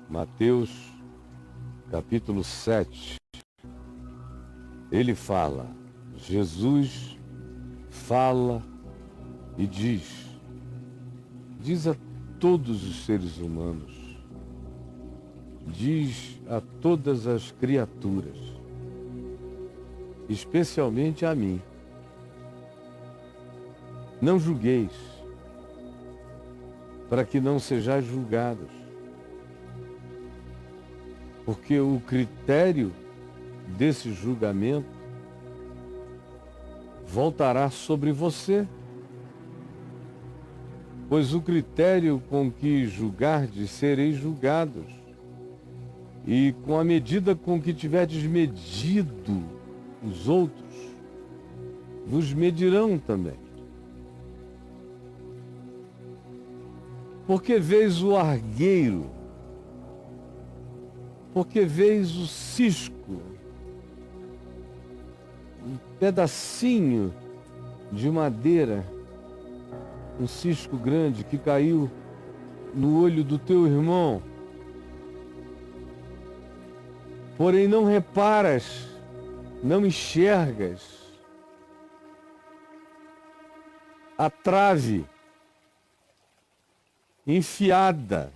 Mateus, capítulo 7, ele fala, Jesus fala e diz a todos os seres humanos, diz a todas as criaturas, especialmente a mim, não julgueis, para que não sejais julgados, porque o critério desse julgamento voltará sobre você, pois o critério com que julgardes sereis julgados, e com a medida com que tiverdes medido os outros, vos medirão também. Porque vês o argueiro, porque vês o cisco, um pedacinho de madeira, um cisco grande que caiu no olho do teu irmão, porém não reparas, não enxergas a trave enfiada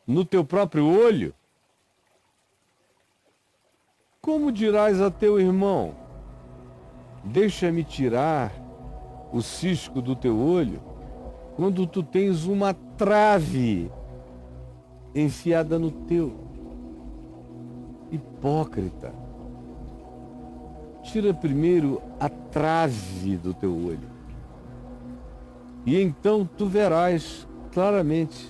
no teu próprio olho, como dirás a teu irmão, deixa-me tirar o cisco do teu olho, quando tu tens uma trave enfiada no teu? Hipócrita, tira primeiro a trave do teu olho, e então tu verás claramente,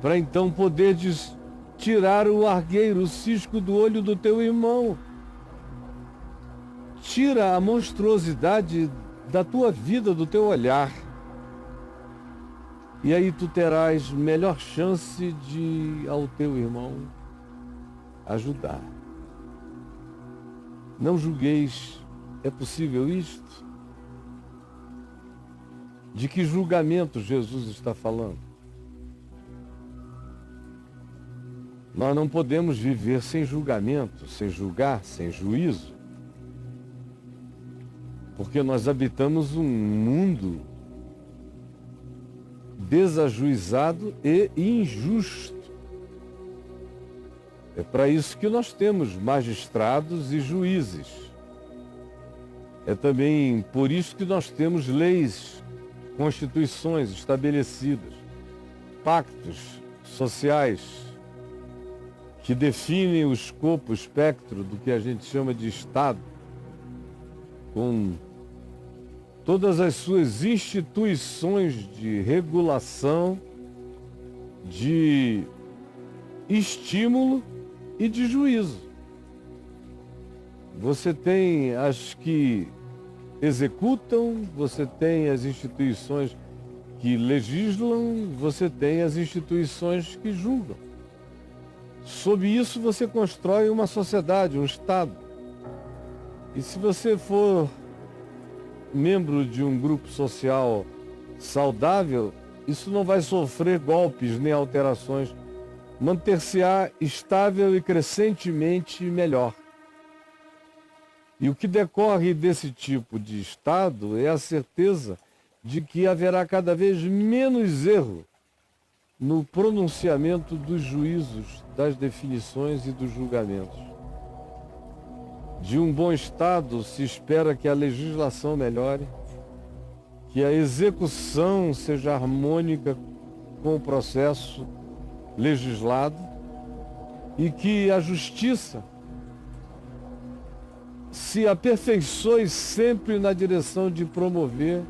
para então poderes tirar o argueiro, o cisco do olho do teu irmão. Tira a monstruosidade da tua vida, do teu olhar. E aí tu terás melhor chance de ao teu irmão ajudar. Não julgueis, é possível isto? De que julgamento Jesus está falando? Nós não podemos viver sem julgamento, sem julgar, sem juízo, porque nós habitamos um mundo desajuizado e injusto. É para isso que nós temos magistrados e juízes. É também por isso que nós temos leis, constituições estabelecidas, pactos sociais que definem o escopo, o espectro do que a gente chama de Estado, com todas as suas instituições de regulação, de estímulo e de juízo. Você tem as que executam, você tem as instituições que legislam, você tem as instituições que julgam. Sob isso você constrói uma sociedade, um Estado. E se você for membro de um grupo social saudável, isso não vai sofrer golpes nem alterações. Manter-se-á estável e crescentemente melhor. E o que decorre desse tipo de Estado é a certeza de que haverá cada vez menos erro no pronunciamento dos juízos, das definições e dos julgamentos. De um bom Estado se espera que a legislação melhore, que a execução seja harmônica com o processo legislado e que a justiça se aperfeiçoe sempre na direção de promover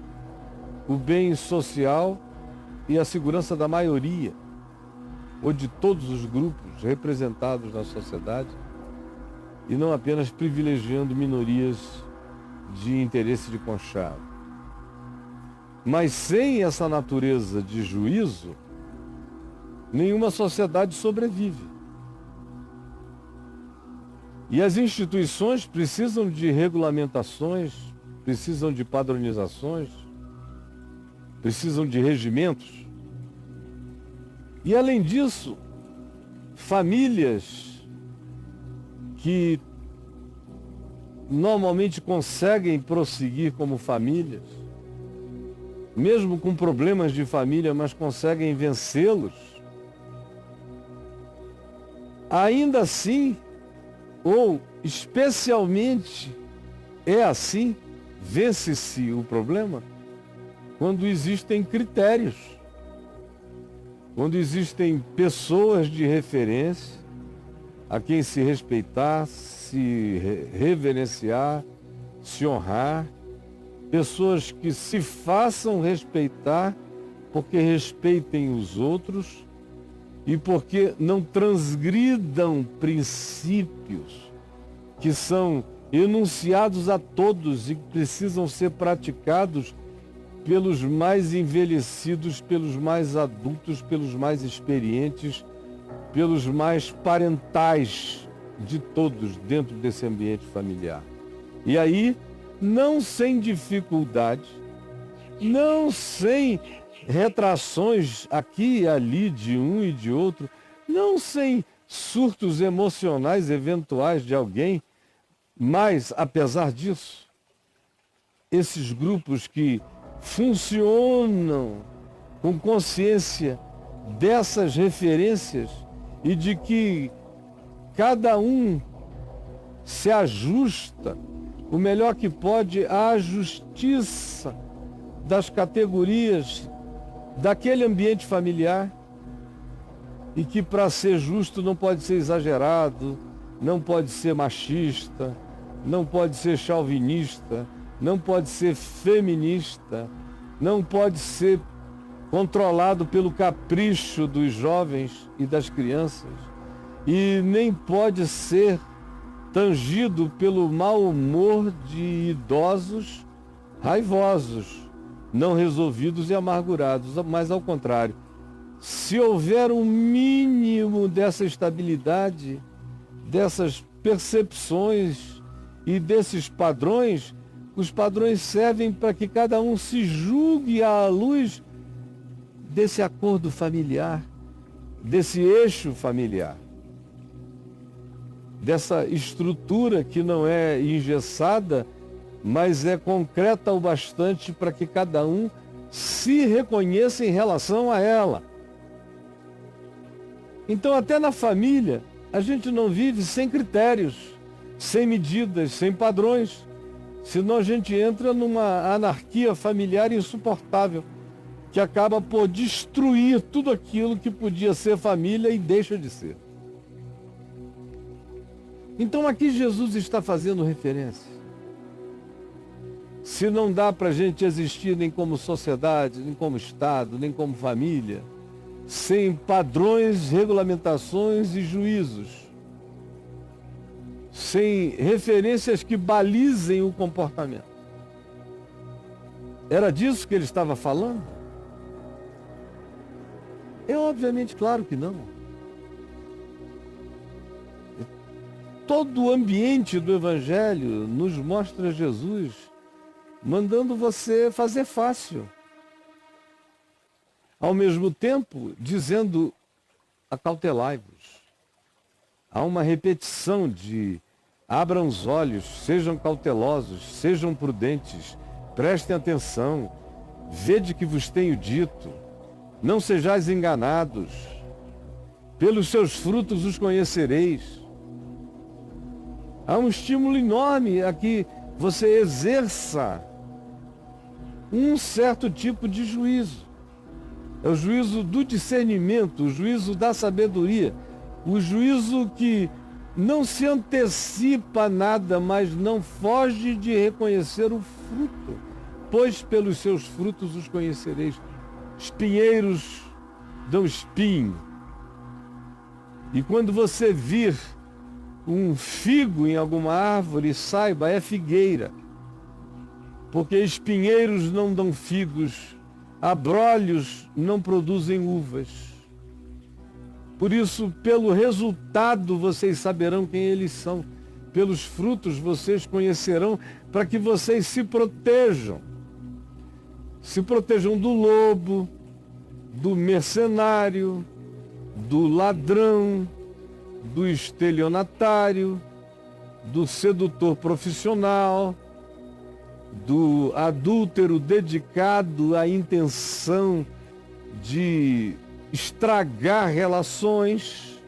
o bem social e a segurança da maioria, ou de todos os grupos representados na sociedade, e não apenas privilegiando minorias de interesse de conchavo. Mas sem essa natureza de juízo, nenhuma sociedade sobrevive. E as instituições precisam de regulamentações, precisam de padronizações, precisam de regimentos. E além disso, famílias que normalmente conseguem prosseguir como famílias, mesmo com problemas de família, mas conseguem vencê-los, ainda assim, ou especialmente é assim, vence-se o problema quando existem critérios, quando existem pessoas de referência a quem se respeitar, se reverenciar, se honrar, pessoas que se façam respeitar porque respeitem os outros e porque não transgridam princípios que são enunciados a todos e que precisam ser praticados pelos mais envelhecidos, pelos mais adultos, pelos mais experientes, pelos mais parentais de todos dentro desse ambiente familiar. E aí, não sem dificuldade, não sem retrações aqui e ali de um e de outro, não sem surtos emocionais eventuais de alguém, mas, apesar disso, esses grupos que funcionam com consciência dessas referências e de que cada um se ajusta o melhor que pode à justiça das categorias daquele ambiente familiar e que, para ser justo, não pode ser exagerado, não pode ser machista, não pode ser chauvinista, não pode ser feminista, não pode ser controlado pelo capricho dos jovens e das crianças e nem pode ser tangido pelo mau humor de idosos raivosos, não resolvidos e amargurados, mas ao contrário. Se houver um mínimo dessa estabilidade, dessas percepções e desses padrões, os padrões servem para que cada um se julgue à luz desse acordo familiar, desse eixo familiar, dessa estrutura que não é engessada, mas é concreta o bastante para que cada um se reconheça em relação a ela. Então, até na família, a gente não vive sem critérios, sem medidas, sem padrões. Senão a gente entra numa anarquia familiar insuportável, que acaba por destruir tudo aquilo que podia ser família e deixa de ser. Então aqui Jesus está fazendo referência. Se não dá para a gente existir nem como sociedade, nem como Estado, nem como família, sem padrões, regulamentações e juízos, sem referências que balizem o comportamento. Era disso que ele estava falando? É obviamente claro que não. Todo o ambiente do Evangelho nos mostra Jesus mandando você fazer fácil. Ao mesmo tempo, dizendo, acautelai-vos. Há uma repetição de abram os olhos, sejam cautelosos, sejam prudentes, prestem atenção, vede que vos tenho dito, não sejais enganados, pelos seus frutos os conhecereis. Há um estímulo enorme a que você exerça um certo tipo de juízo. É o juízo do discernimento, o juízo da sabedoria, o juízo que não se antecipa a nada, mas não foge de reconhecer o fruto, pois pelos seus frutos os conhecereis. Espinheiros dão espinho. E quando você vir um figo em alguma árvore, saiba, é figueira. Porque espinheiros não dão figos, abrolhos não produzem uvas. Por isso, pelo resultado vocês saberão quem eles são. Pelos frutos vocês conhecerão, para que vocês se protejam. Se protejam do lobo, do mercenário, do ladrão, do estelionatário, do sedutor profissional, do adúltero dedicado à intenção de estragar relações.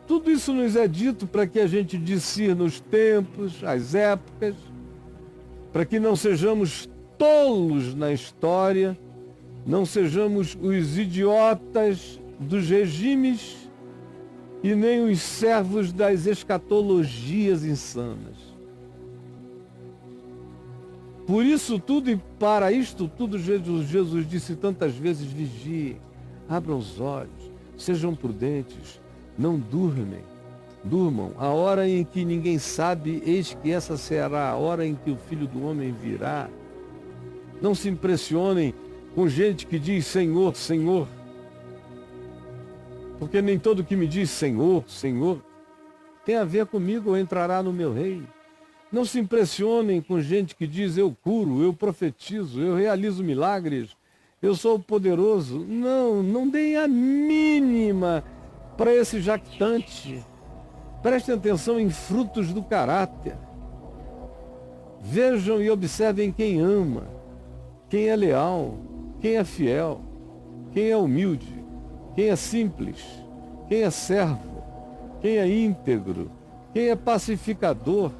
Tudo isso nos é dito para que a gente discirna os tempos, as épocas, para que não sejamos tolos na história, não sejamos os idiotas dos regimes e nem os servos das escatologias insanas. Por isso tudo e para isto tudo, Jesus disse tantas vezes: vigiem, abram os olhos, sejam prudentes, não durmam. A hora em que ninguém sabe, eis que essa será a hora em que o Filho do Homem virá. Não se impressionem com gente que diz Senhor, Senhor, porque nem todo que me diz Senhor, Senhor, tem a ver comigo ou entrará no meu reino. Não se impressionem com gente que diz eu curo, eu profetizo, eu realizo milagres, eu sou poderoso. Não deem a mínima para esse jactante. Prestem atenção em frutos do caráter. Vejam e observem quem ama, quem é leal, quem é fiel, quem é humilde, quem é simples, quem é servo, quem é íntegro, quem é pacificador,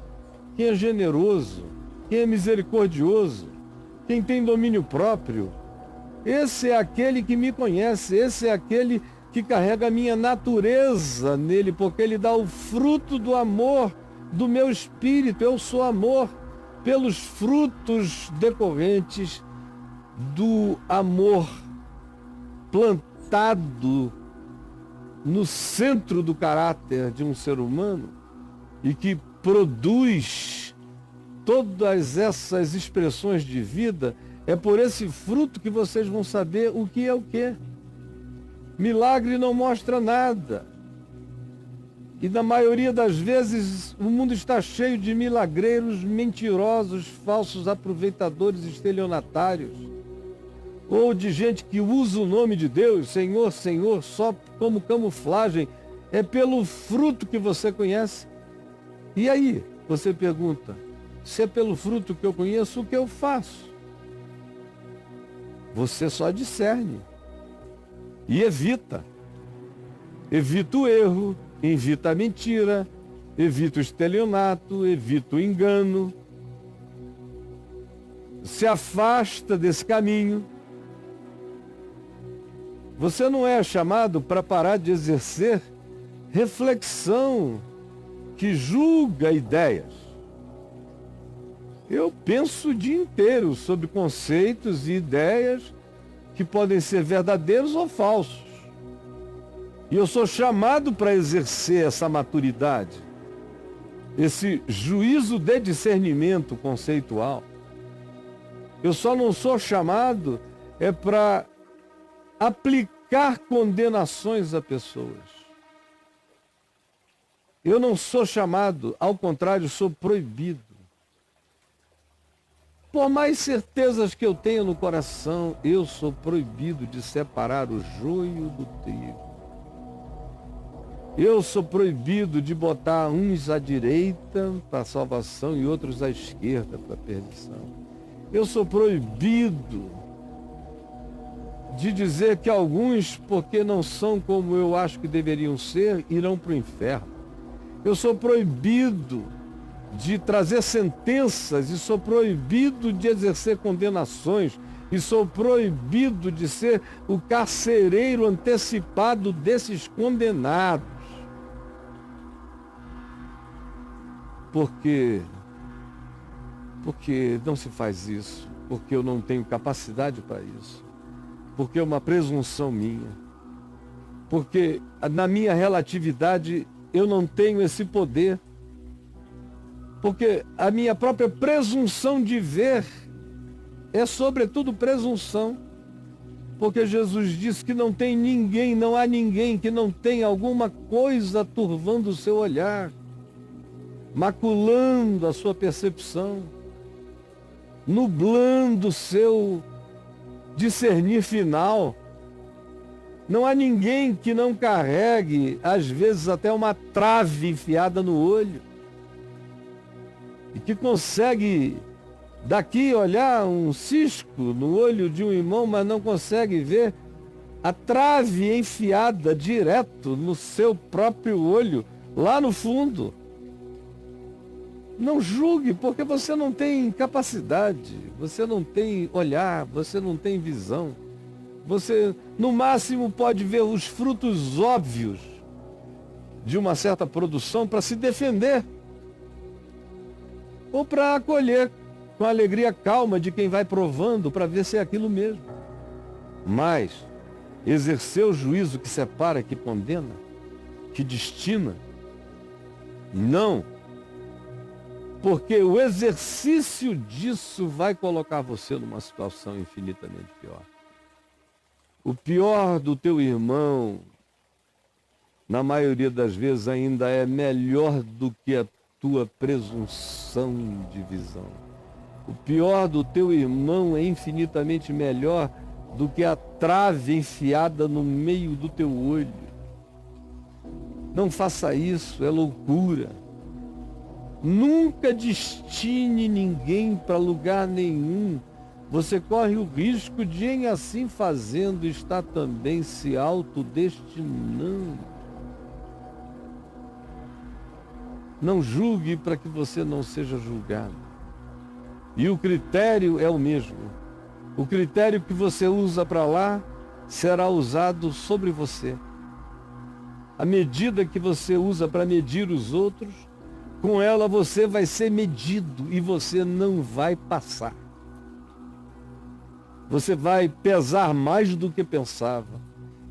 quem é generoso, quem é misericordioso, quem tem domínio próprio. Esse é aquele que me conhece, esse é aquele que carrega a minha natureza nele, porque ele dá o fruto do amor do meu espírito. Eu sou amor pelos frutos decorrentes do amor plantado no centro do caráter de um ser humano e que produz todas essas expressões de vida. É por esse fruto que vocês vão saber o que é o quê. Milagre não mostra nada. E na maioria das vezes o mundo está cheio de milagreiros mentirosos, falsos aproveitadores, estelionatários. Ou de gente que usa o nome de Deus, Senhor, Senhor, só como camuflagem. É pelo fruto que você conhece. E aí, você pergunta, se é pelo fruto que eu conheço, o que eu faço? Você só discerne. E evita. Evita o erro, evita a mentira, evita o estelionato, evita o engano. Se afasta desse caminho. Você não é chamado para parar de exercer reflexão que julga ideias. Eu penso o dia inteiro sobre conceitos e ideias que podem ser verdadeiros ou falsos. E eu sou chamado para exercer essa maturidade, esse juízo de discernimento conceitual. Eu só não sou chamado para aplicar condenações a pessoas. Eu não sou chamado, ao contrário, sou proibido. Por mais certezas que eu tenha no coração, eu sou proibido de separar o joio do trigo. Eu sou proibido de botar uns à direita para a salvação e outros à esquerda para a perdição. Eu sou proibido de dizer que alguns, porque não são como eu acho que deveriam ser, irão para o inferno. Eu sou proibido de trazer sentenças, e sou proibido de exercer condenações, e sou proibido de ser o carcereiro antecipado desses condenados. Porque não se faz isso, porque eu não tenho capacidade para isso, porque é uma presunção minha, porque na minha relatividade eu não tenho esse poder, porque a minha própria presunção de ver é sobretudo presunção, porque Jesus disse que não tem ninguém, não há ninguém que não tenha alguma coisa turvando o seu olhar, maculando a sua percepção, nublando o seu discernir final. Não há ninguém que não carregue, às vezes, até uma trave enfiada no olho. E que consegue daqui olhar um cisco no olho de um irmão, mas não consegue ver a trave enfiada direto no seu próprio olho, lá no fundo. Não julgue, porque você não tem capacidade, você não tem olhar, você não tem visão. Você, no máximo, pode ver os frutos óbvios de uma certa produção para se defender. Ou para acolher com a alegria calma de quem vai provando para ver se é aquilo mesmo. Mas exercer o juízo que separa, que condena, que destina, não. Porque o exercício disso vai colocar você numa situação infinitamente pior. O pior do teu irmão, na maioria das vezes, ainda é melhor do que a tua presunção de visão. O pior do teu irmão é infinitamente melhor do que a trave enfiada no meio do teu olho. Não faça isso, é loucura. Nunca destine ninguém para lugar nenhum. Você corre o risco de, em assim fazendo, estar também se autodestinando. Não julgue para que você não seja julgado. E o critério é o mesmo. O critério que você usa para lá será usado sobre você. A medida que você usa para medir os outros, com ela você vai ser medido e você não vai passar. Você vai pesar mais do que pensava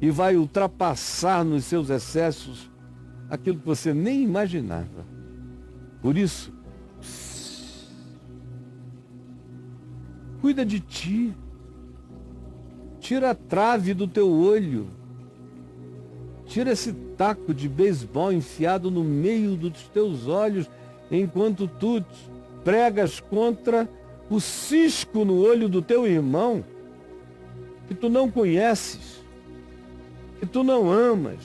e vai ultrapassar nos seus excessos aquilo que você nem imaginava. Por isso, cuida de ti. Tira a trave do teu olho. Tira esse taco de beisebol enfiado no meio dos teus olhos, enquanto tu pregas contra o cisco no olho do teu irmão, que tu não conheces, que tu não amas,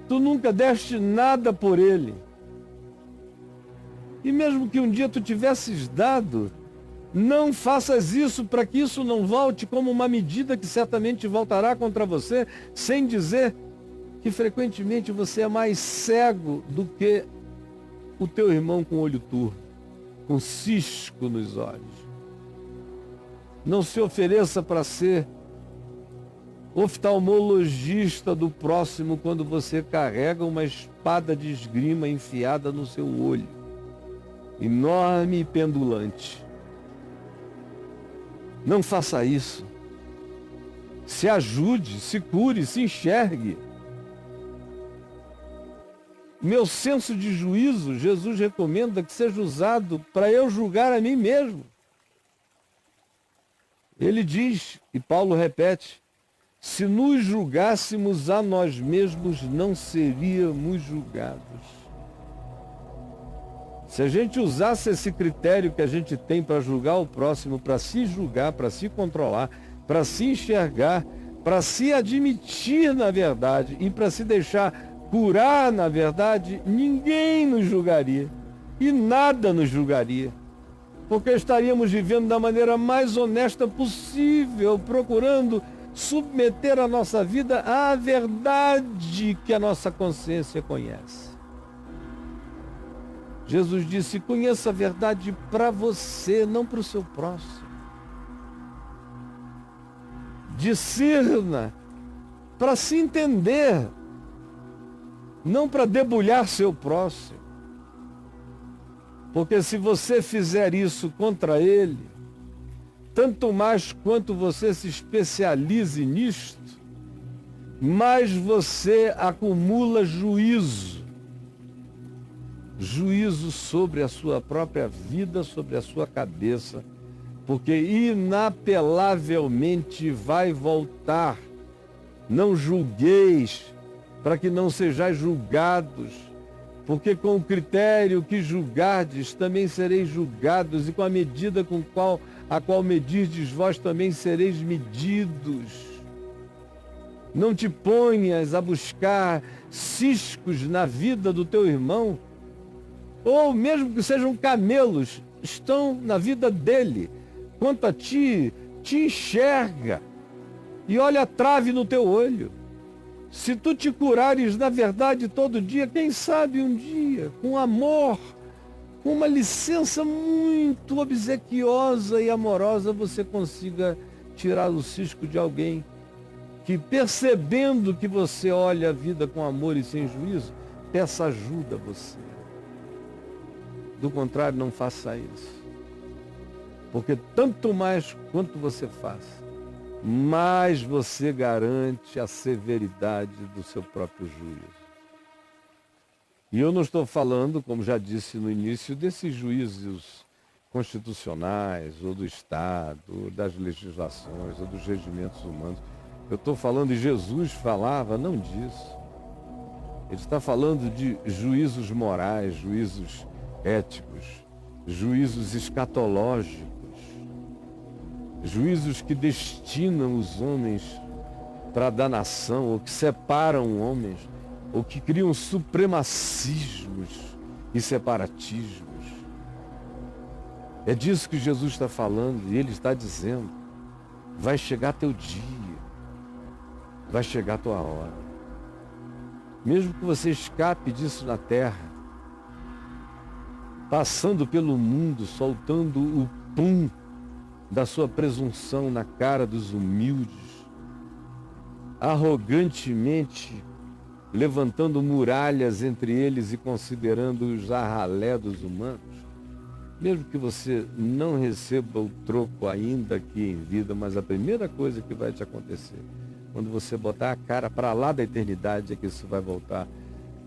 tu nunca deste nada por ele. E mesmo que um dia tu tivesses dado, não faças isso para que isso não volte como uma medida que certamente voltará contra você, sem dizer que frequentemente você é mais cego do que o teu irmão com olho turvo, com cisco nos olhos. Não se ofereça para ser oftalmologista do próximo quando você carrega uma espada de esgrima enfiada no seu olho, enorme e pendulante. Não faça isso. Se ajude, se cure, se enxergue. Meu senso de juízo, Jesus recomenda que seja usado para eu julgar a mim mesmo. Ele diz, e Paulo repete, se nos julgássemos a nós mesmos, não seríamos julgados. Se a gente usasse esse critério que a gente tem para julgar o próximo, para se julgar, para se controlar, para se enxergar, para se admitir na verdade e para se deixar curar na verdade, ninguém nos julgaria e nada nos julgaria, porque estaríamos vivendo da maneira mais honesta possível, procurando submeter a nossa vida à verdade que a nossa consciência conhece. Jesus disse, conheça a verdade para você, não para o seu próximo. Discirna para se entender, não para debulhar seu próximo. Porque se você fizer isso contra ele, tanto mais quanto você se especialize nisto, mais você acumula juízo. Juízo sobre a sua própria vida, sobre a sua cabeça, porque inapelavelmente vai voltar. Não julgueis, para que não sejais julgados, porque com o critério que julgardes, também sereis julgados, e com a medida a qual medirdes, vós também sereis medidos. Não te ponhas a buscar ciscos na vida do teu irmão, ou mesmo que sejam camelos, estão na vida dele. Quanto a ti, te enxerga e olha a trave no teu olho. Se tu te curares na verdade todo dia, quem sabe um dia, com amor, com uma licença muito obsequiosa e amorosa, você consiga tirar o cisco de alguém que, percebendo que você olha a vida com amor e sem juízo, peça ajuda a você. Do contrário, não faça isso. Porque tanto mais quanto você faz, mais você garante a severidade do seu próprio juízo. E eu não estou falando, como já disse no início, desses juízos constitucionais, ou do Estado, ou das legislações, ou dos regimentos humanos. Eu estou falando, e Jesus falava não disso. Ele está falando de juízos morais, juízos éticos, juízos escatológicos, juízos que destinam os homens para a danação, ou que separam homens, ou que criam supremacismos e separatismos. É disso que Jesus está falando, e ele está dizendo, vai chegar teu dia, vai chegar tua hora. Mesmo que você escape disso na terra, passando pelo mundo, soltando o pum da sua presunção na cara dos humildes, arrogantemente levantando muralhas entre eles e considerando-os a ralé dos humanos, mesmo que você não receba o troco ainda aqui em vida, mas a primeira coisa que vai te acontecer, quando você botar a cara para lá da eternidade, é que isso vai voltar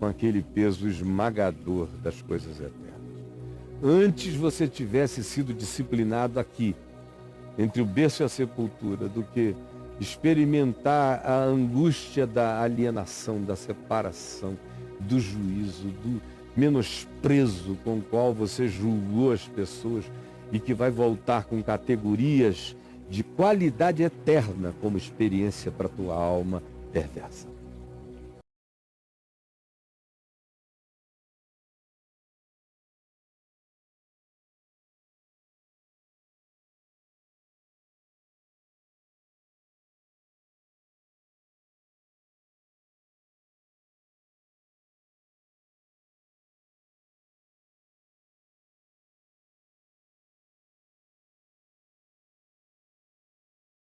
com aquele peso esmagador das coisas eternas. Antes você tivesse sido disciplinado aqui, entre o berço e a sepultura, do que experimentar a angústia da alienação, da separação, do juízo, do menosprezo com o qual você julgou as pessoas e que vai voltar com categorias de qualidade eterna como experiência para a tua alma perversa.